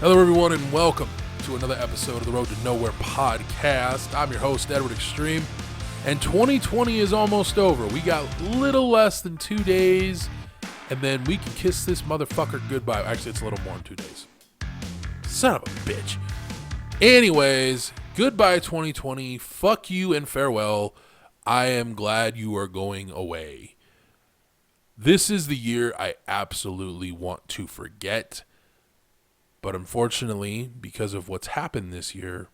Hello, everyone, and welcome to another episode of the Road to Nowhere podcast. I'm your host, Edward Extreme, and 2020 is almost over. We got little less than 2 days, and then we can kiss this motherfucker goodbye. Actually, it's a little more than 2 days. Son of a bitch. Anyways, goodbye 2020. Fuck you and farewell. I am glad you are going away. This is the year I absolutely want to forget. But unfortunately, because of what's happened this year,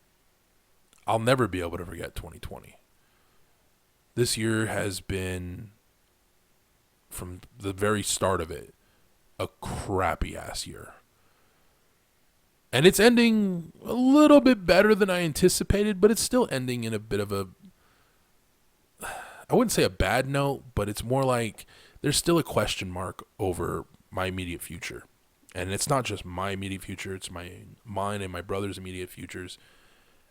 I'll never be able to forget 2020. This year has been, from the very start of it, a crappy-ass year. And it's ending a little bit better than I anticipated, but it's still ending in a bit of a, I wouldn't say a bad note, but it's more like there's still a question mark over my immediate future. And it's not just my immediate future, it's mine and my brother's immediate futures,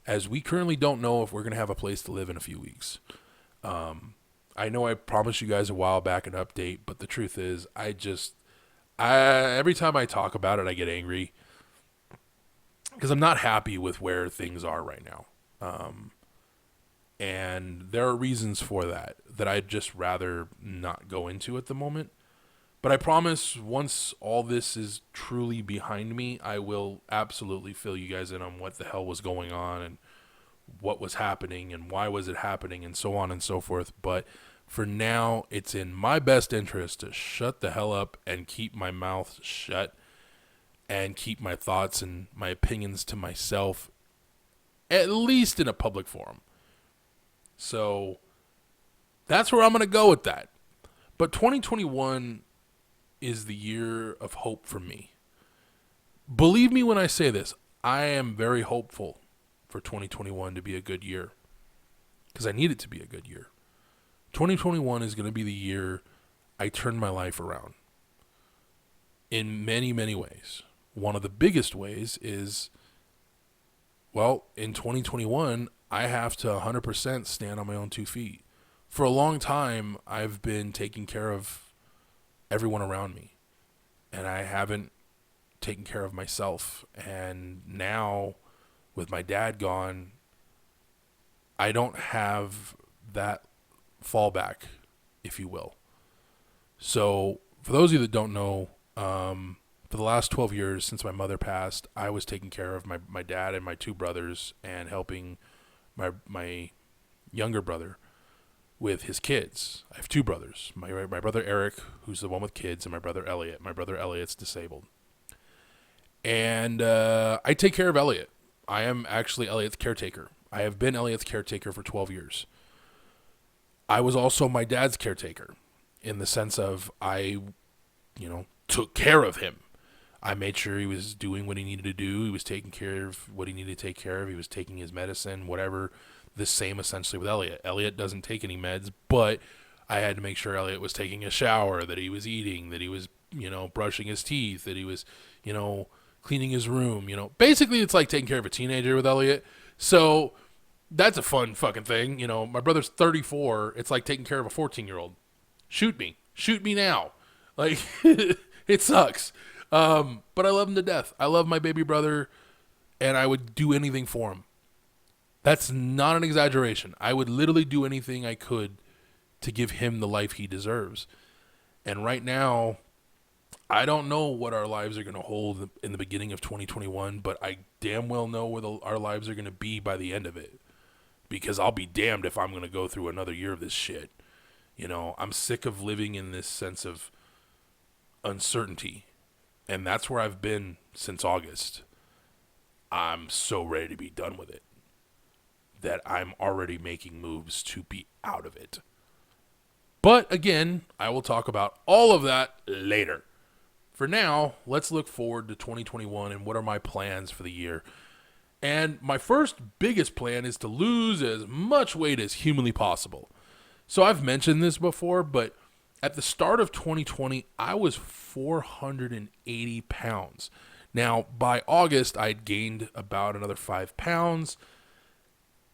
as we currently don't know if we're going to have a place to live in a few weeks. I know I promised you guys a while back an update, but the truth is, every time I talk about it, I get angry, because I'm not happy with where things are right now. And there are reasons for that I'd just rather not go into at the moment. But I promise once all this is truly behind me, I will absolutely fill you guys in on what the hell was going on and what was happening and why was it happening and so on and so forth. But for now, it's in my best interest to shut the hell up and keep my mouth shut and keep my thoughts and my opinions to myself, at least in a public forum. So that's where I'm going to go with that. But 2021 is the year of hope for me. Believe me when I say this, I am very hopeful for 2021 to be a good year, because I need it to be a good year. 2021 is going to be the year I turn my life around in many, many ways. One of the biggest ways is, well, in 2021, I have to 100% stand on my own 2 feet. For a long time, I've been taking care of everyone around me, and I haven't taken care of myself. And now, with my dad gone, I don't have that fallback, if you will. So for those of you that don't know, for the last 12 years since my mother passed, I was taking care of my dad and my 2 brothers and helping my younger brother with his kids. I have 2 brothers. My brother Eric, who's the one with kids, and my brother Elliot. My brother Elliot's disabled. And I take care of Elliot. I am actually Elliot's caretaker. I have been Elliot's caretaker for 12 years. I was also my dad's caretaker, in the sense of I, took care of him. I made sure he was doing what he needed to do. He was taking care of what he needed to take care of. He was taking his medicine, whatever. The same essentially with Elliot. Elliot doesn't take any meds, but I had to make sure Elliot was taking a shower, that he was eating, that he was, brushing his teeth, that he was, cleaning his room, Basically, it's like taking care of a teenager with Elliot. So that's a fun fucking thing. My brother's 34. It's like taking care of a 14-year-old. Shoot me. Shoot me now. Like, it sucks. But I love him to death. I love my baby brother, and I would do anything for him. That's not an exaggeration. I would literally do anything I could to give him the life he deserves. And right now, I don't know what our lives are going to hold in the beginning of 2021, but I damn well know where our lives are going to be by the end of it. Because I'll be damned if I'm going to go through another year of this shit. I'm sick of living in this sense of uncertainty. And that's where I've been since August. I'm so ready to be done with it that I'm already making moves to be out of it. But again, I will talk about all of that later. For now, let's look forward to 2021 and what are my plans for the year. And my first biggest plan is to lose as much weight as humanly possible. So I've mentioned this before, but at the start of 2020, I was 480 pounds. Now, by August, I'd gained about another 5 pounds.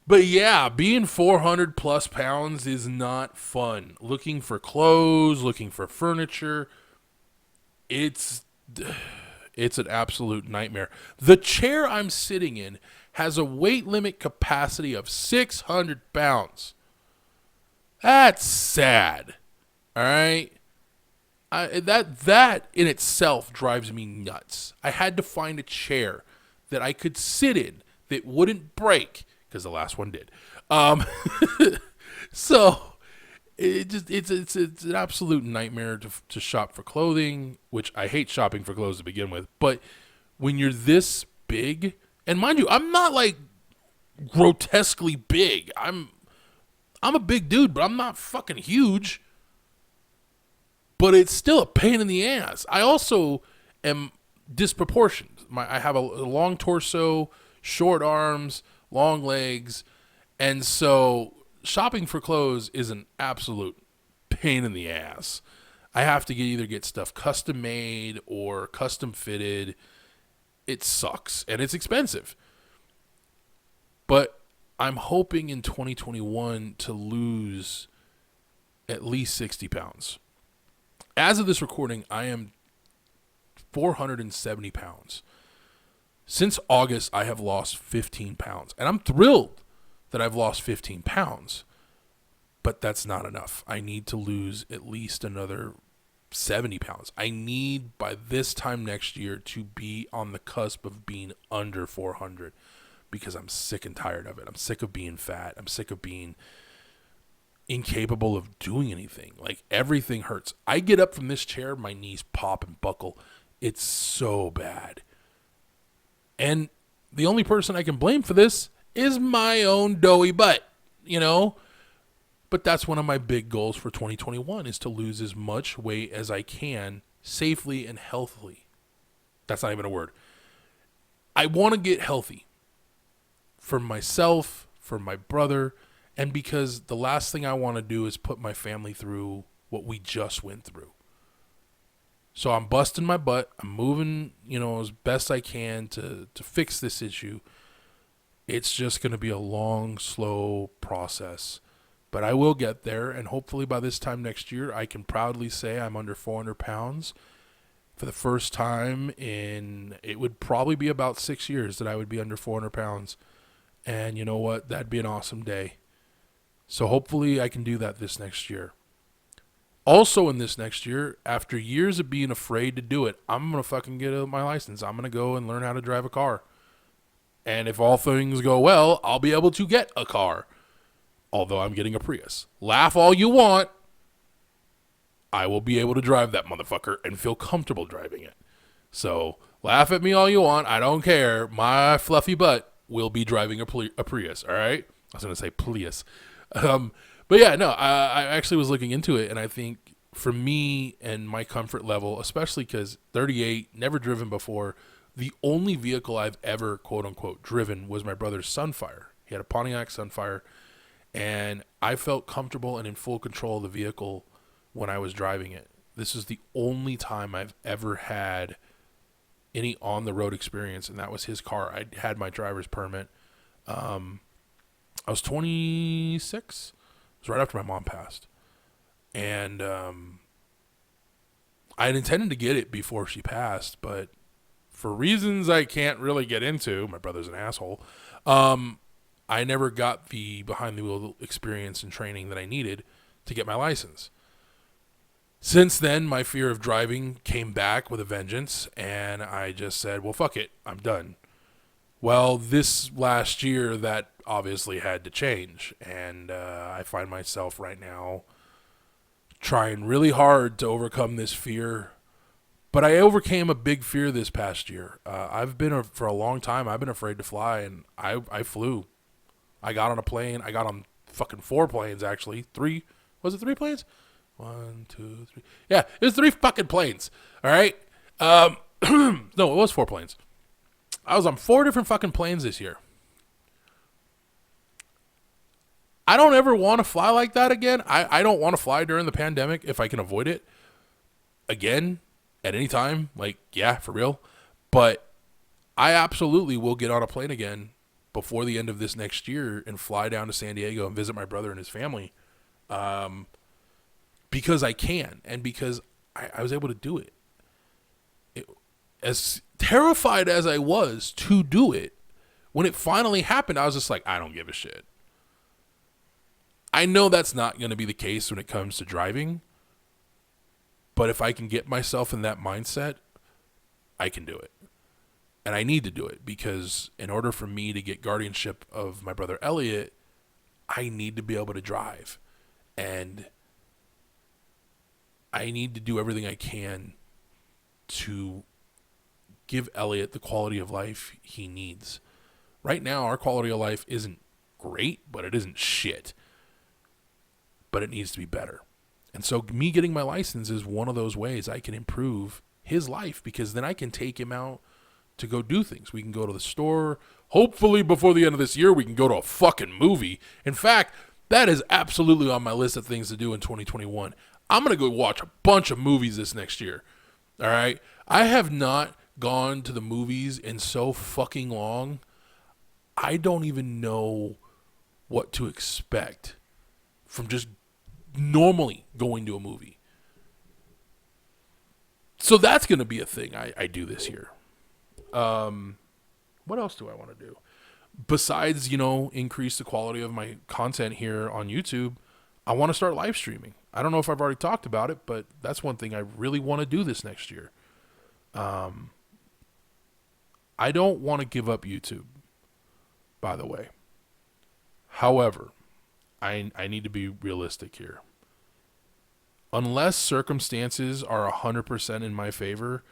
But yeah, being 400 plus pounds is not fun. Looking for clothes, looking for furniture, it's It's an absolute nightmare. The chair I'm sitting in has a weight limit capacity of 600 pounds. That's sad. All right? That in itself drives me nuts. I had to find a chair that I could sit in that wouldn't break, because the last one did. So it's an absolute nightmare to shop for clothing, which I hate shopping for clothes to begin with. But when you're this big, and mind you, I'm not like grotesquely big. I'm a big dude, but I'm not fucking huge. But it's still a pain in the ass. I also am disproportioned. I have a long torso, short arms, long legs, and so shopping for clothes is an absolute pain in the ass. I have to either get stuff custom made or custom fitted. It sucks, and it's expensive. But I'm hoping in 2021 to lose at least 60 pounds. As of this recording, I am 470 pounds. Since August, I have lost 15 pounds. And I'm thrilled that I've lost 15 pounds. But that's not enough. I need to lose at least another 70 pounds. I need, by this time next year, to be on the cusp of being under 400. Because I'm sick and tired of it. I'm sick of being fat. I'm sick of being incapable of doing anything. Like, everything hurts. I get up from this chair, my knees pop and buckle. It's so bad. And the only person I can blame for this is my own doughy butt, you know? But that's one of my big goals for 2021, is to lose as much weight as I can safely and healthily. That's not even a word. I want to get healthy for myself, for my brother, and because the last thing I want to do is put my family through what we just went through. So I'm busting my butt. I'm moving, as best I can to fix this issue. It's just going to be a long, slow process. But I will get there, and hopefully by this time next year, I can proudly say I'm under 400 pounds for the first time in, it would probably be about 6 years that I would be under 400 pounds. And you know what? That'd be an awesome day. So hopefully I can do that this next year. Also in this next year, after years of being afraid to do it, I'm going to fucking get my license. I'm going to go and learn how to drive a car. And if all things go well, I'll be able to get a car. Although I'm getting a Prius. Laugh all you want. I will be able to drive that motherfucker and feel comfortable driving it. So laugh at me all you want. I don't care. My fluffy butt will be driving a Prius. All right? I was going to say Prius. But yeah, no, I actually was looking into it, and I think for me and my comfort level, especially because 38, never driven before, the only vehicle I've ever, quote unquote, driven was my brother's Sunfire. He had a Pontiac Sunfire, and I felt comfortable and in full control of the vehicle when I was driving it. This is the only time I've ever had any on-the-road experience, and that was his car. I had my driver's permit. I was 26. It was right after my mom passed. And I had intended to get it before she passed, but for reasons I can't really get into, my brother's an asshole, I never got the behind-the-wheel experience and training that I needed to get my license. Since then, my fear of driving came back with a vengeance, and I just said, well, fuck it, I'm done. Well, this last year, that obviously had to change, and I find myself right now trying really hard to overcome this fear. But I overcame a big fear this past year. For a long time, I've been afraid to fly, and I flew. I got on a plane. I got on fucking 4 planes, actually. 3. Was it 3 planes? 1, 2, 3. Yeah, it was 3 fucking planes. All right? No, it was 4 planes. I was on 4 different fucking planes this year. I don't ever want to fly like that again. I don't want to fly during the pandemic if I can avoid it. Again, at any time. Like, yeah, for real. But I absolutely will get on a plane again before the end of this next year and fly down to San Diego and visit my brother and his family. Because I can, and because I was able to do it. as terrified as I was to do it, when it finally happened, I was just like, I don't give a shit. I know that's not going to be the case when it comes to driving, but if I can get myself in that mindset, I can do it. And I need to do it because in order for me to get guardianship of my brother Elliot, I need to be able to drive. And I need to do everything I can to give Elliot the quality of life he needs. Right now, our quality of life isn't great, but it isn't shit. But it needs to be better. And so me getting my license is one of those ways I can improve his life, because then I can take him out to go do things. We can go to the store. Hopefully before the end of this year, we can go to a fucking movie. In fact, that is absolutely on my list of things to do in 2021. I'm going to go watch a bunch of movies this next year. All right? I have not gone to the movies in so fucking long. I don't even know what to expect from just normally going to a movie. So that's going to be a thing I do this year. What else do I want to do? Besides, increase the quality of my content here on YouTube, I want to start live streaming. I don't know if I've already talked about it, but that's one thing I really want to do this next year. I don't want to give up YouTube, by the way. However, I need to be realistic here. Unless circumstances are 100% in my favor,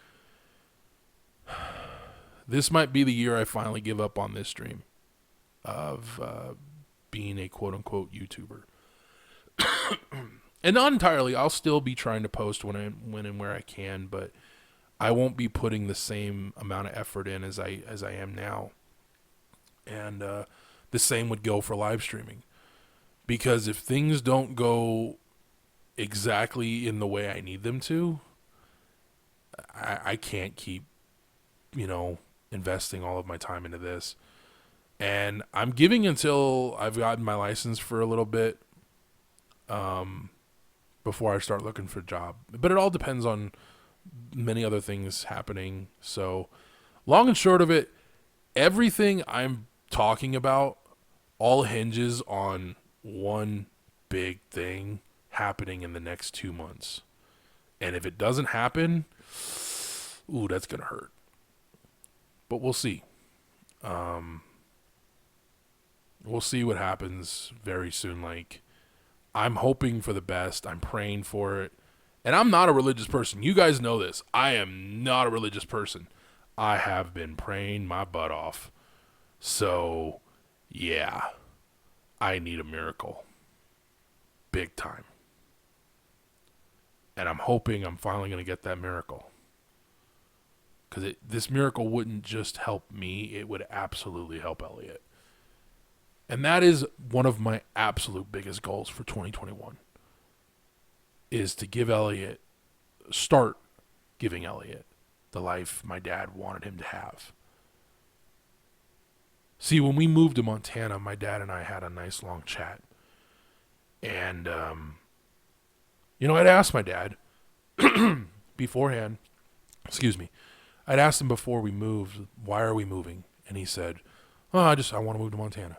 this might be the year I finally give up on this dream of being a quote-unquote YouTuber. And not entirely. I'll still be trying to post when and where I can, but I won't be putting the same amount of effort in as I am now. And the same would go for live streaming. Because if things don't go exactly in the way I need them to, I can't keep, investing all of my time into this. And I'm giving until I've gotten my license for a little bit before I start looking for a job. But it all depends on many other things happening. So long and short of it, everything I'm talking about all hinges on one big thing happening in the next 2 months. And if it doesn't happen, that's going to hurt. But we'll see. We'll see what happens very soon. Like, I'm hoping for the best. I'm praying for it. And I'm not a religious person. You guys know this. I am not a religious person. I have been praying my butt off. So, yeah. I need a miracle. Big time. And I'm hoping I'm finally going to get that miracle. Because this miracle wouldn't just help me. It would absolutely help Elliot. And that is one of my absolute biggest goals for 2021. Is to start giving Elliot the life my dad wanted him to have. See, when we moved to Montana, my dad and I had a nice long chat. And, I'd asked my dad beforehand, I'd asked him before we moved, why are we moving? And he said, I want to move to Montana.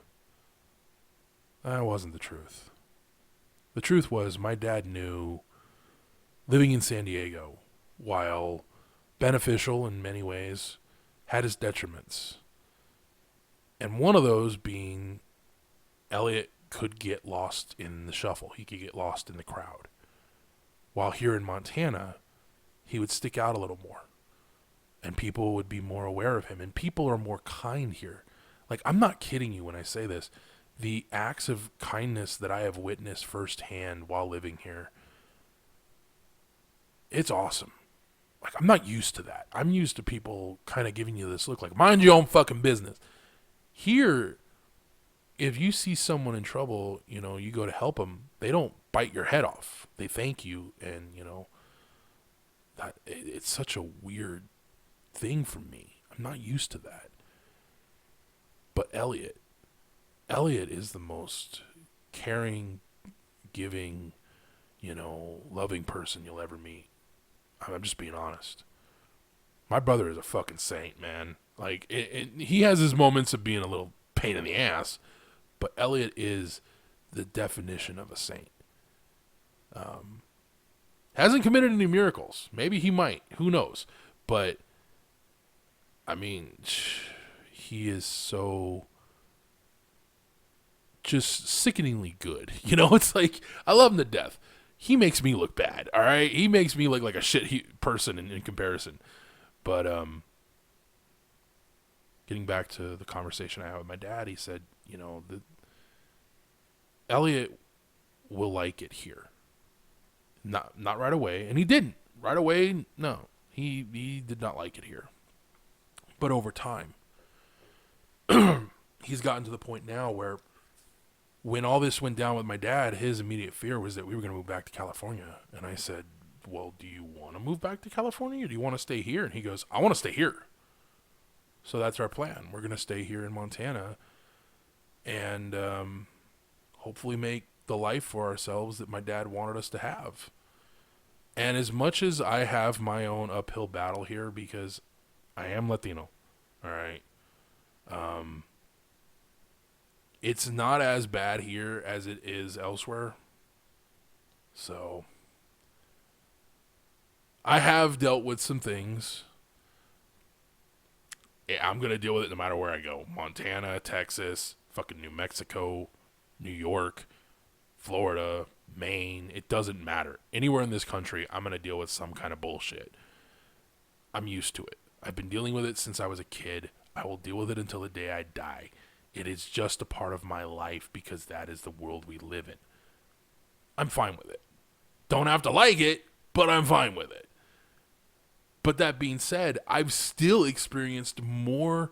That wasn't the truth. The truth was my dad knew living in San Diego, while beneficial in many ways, had its detriments. And one of those being Elliot could get lost in the shuffle. He could get lost in the crowd. While here in Montana, he would stick out a little more. And people would be more aware of him. And people are more kind here. Like, I'm not kidding you when I say this. The acts of kindness that I have witnessed firsthand while living here, it's awesome. Like, I'm not used to that. I'm used to people kind of giving you this look like, mind your own fucking business. Here, if you see someone in trouble, you go to help them, they don't bite your head off. They thank you, and, that it's such a weird thing for me. I'm not used to that. But Elliot is the most caring, giving, loving person you'll ever meet. I'm just being honest. My brother is a fucking saint, man. Like, he has his moments of being a little pain in the ass, but Elliot is the definition of a saint. Hasn't committed any miracles. Maybe he might. Who knows? But, I mean, he is so just sickeningly good. You know, it's like, I love him to death. He makes me look bad, all right? He makes me look like a shit person in comparison. But getting back to the conversation I had with my dad, he said, you know, Elliot will like it here. Not right away, and he didn't. Right away, no. He did not like it here. But over time, he's gotten to the point now where when all this went down with my dad, his immediate fear was that we were going to move back to California. And I said, well, do you want to move back to California or do you want to stay here? And he goes, I want to stay here. So that's our plan. We're going to stay here in Montana and hopefully make the life for ourselves that my dad wanted us to have. And as much as I have my own uphill battle here because I am Latino, all right, it's not as bad here as it is elsewhere. So I have dealt with some things. Yeah, I'm going to deal with it no matter where I go. Montana, Texas, fucking New Mexico, New York, Florida, Maine. It doesn't matter. Anywhere in this country, I'm going to deal with some kind of bullshit. I'm used to it. I've been dealing with it since I was a kid. I will deal with it until the day I die. It is just a part of my life because that is the world we live in. I'm fine with it. Don't have to like it, but I'm fine with it. But that being said, I've still experienced more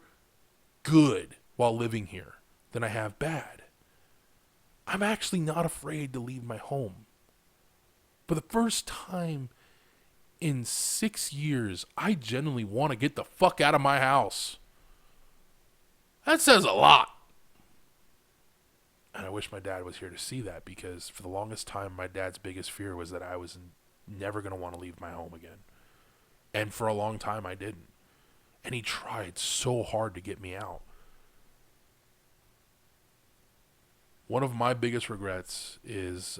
good while living here than I have bad. I'm actually not afraid to leave my home. For the first time in 6 years, I genuinely want to get the fuck out of my house. That says a lot. And I wish my dad was here to see that because for the longest time, my dad's biggest fear was that I was never going to want to leave my home again. And for a long time, I didn't. And he tried so hard to get me out. One of my biggest regrets is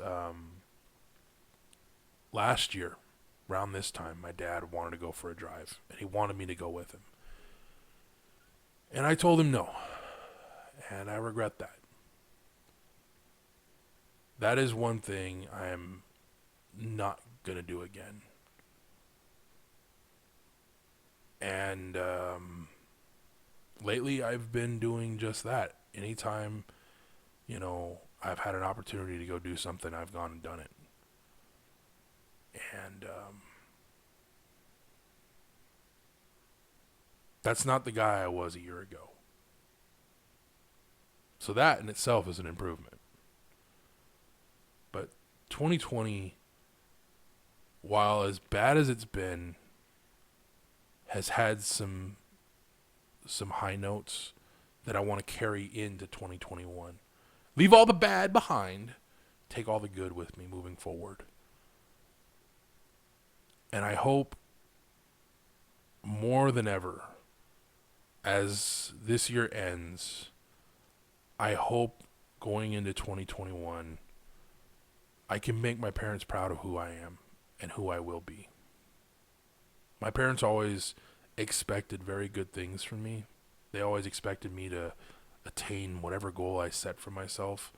last year, around this time, my dad wanted to go for a drive. And he wanted me to go with him. And I told him no. And I regret that. That is one thing I am not going to do again. And lately I've been doing just that. Anytime, you know, I've had an opportunity to go do something, I've gone and done it. And that's not the guy I was a year ago. So that in itself is an improvement. But 2020, while as bad as it's been, has had some high notes that I want to carry into 2021. Leave all the bad behind, take all the good with me moving forward. And I hope more than ever, as this year ends, I hope going into 2021, I can make my parents proud of who I am and who I will be. My parents always expected very good things from me. They always expected me to attain whatever goal I set for myself.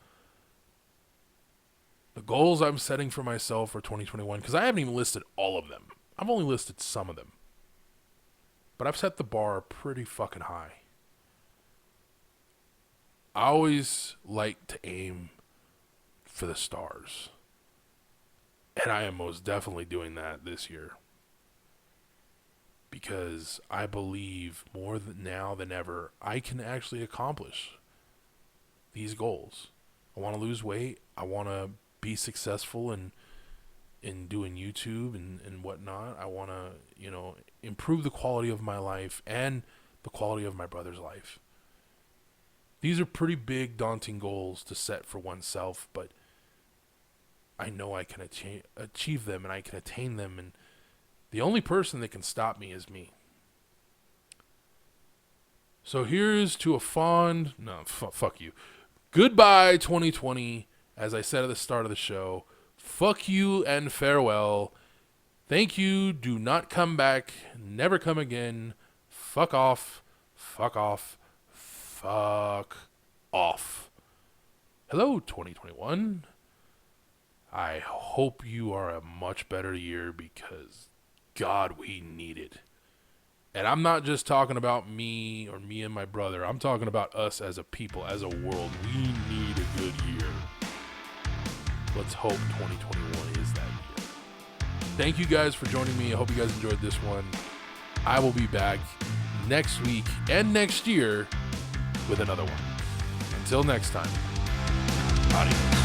The goals I'm setting for myself for 2021, because I haven't even listed all of them. I've only listed some of them. But I've set the bar pretty fucking high. I always like to aim for the stars. And I am most definitely doing that this year. Because I believe more than now than ever, I can actually accomplish these goals. I want to lose weight. I want to be successful in doing YouTube and whatnot. I want to, you know, improve the quality of my life and the quality of my brother's life. These are pretty big, daunting goals to set for oneself, but I know I can achieve them and I can attain them, and the only person that can stop me is me. So here's to a fond... No, fuck you. Goodbye, 2020. As I said at the start of the show, fuck you and farewell. Thank you. Do not come back. Never come again. Fuck off. Fuck off. Fuck off. Hello, 2021. I hope you are a much better year because, God, we need it. And I'm not just talking about me or me and my brother. I'm talking about us as a people, as a world. We need a good year. Let's hope 2021 is that year. Thank you guys for joining me. I hope you guys enjoyed this one. I will be back next week and next year with another one. Until next time. Adios.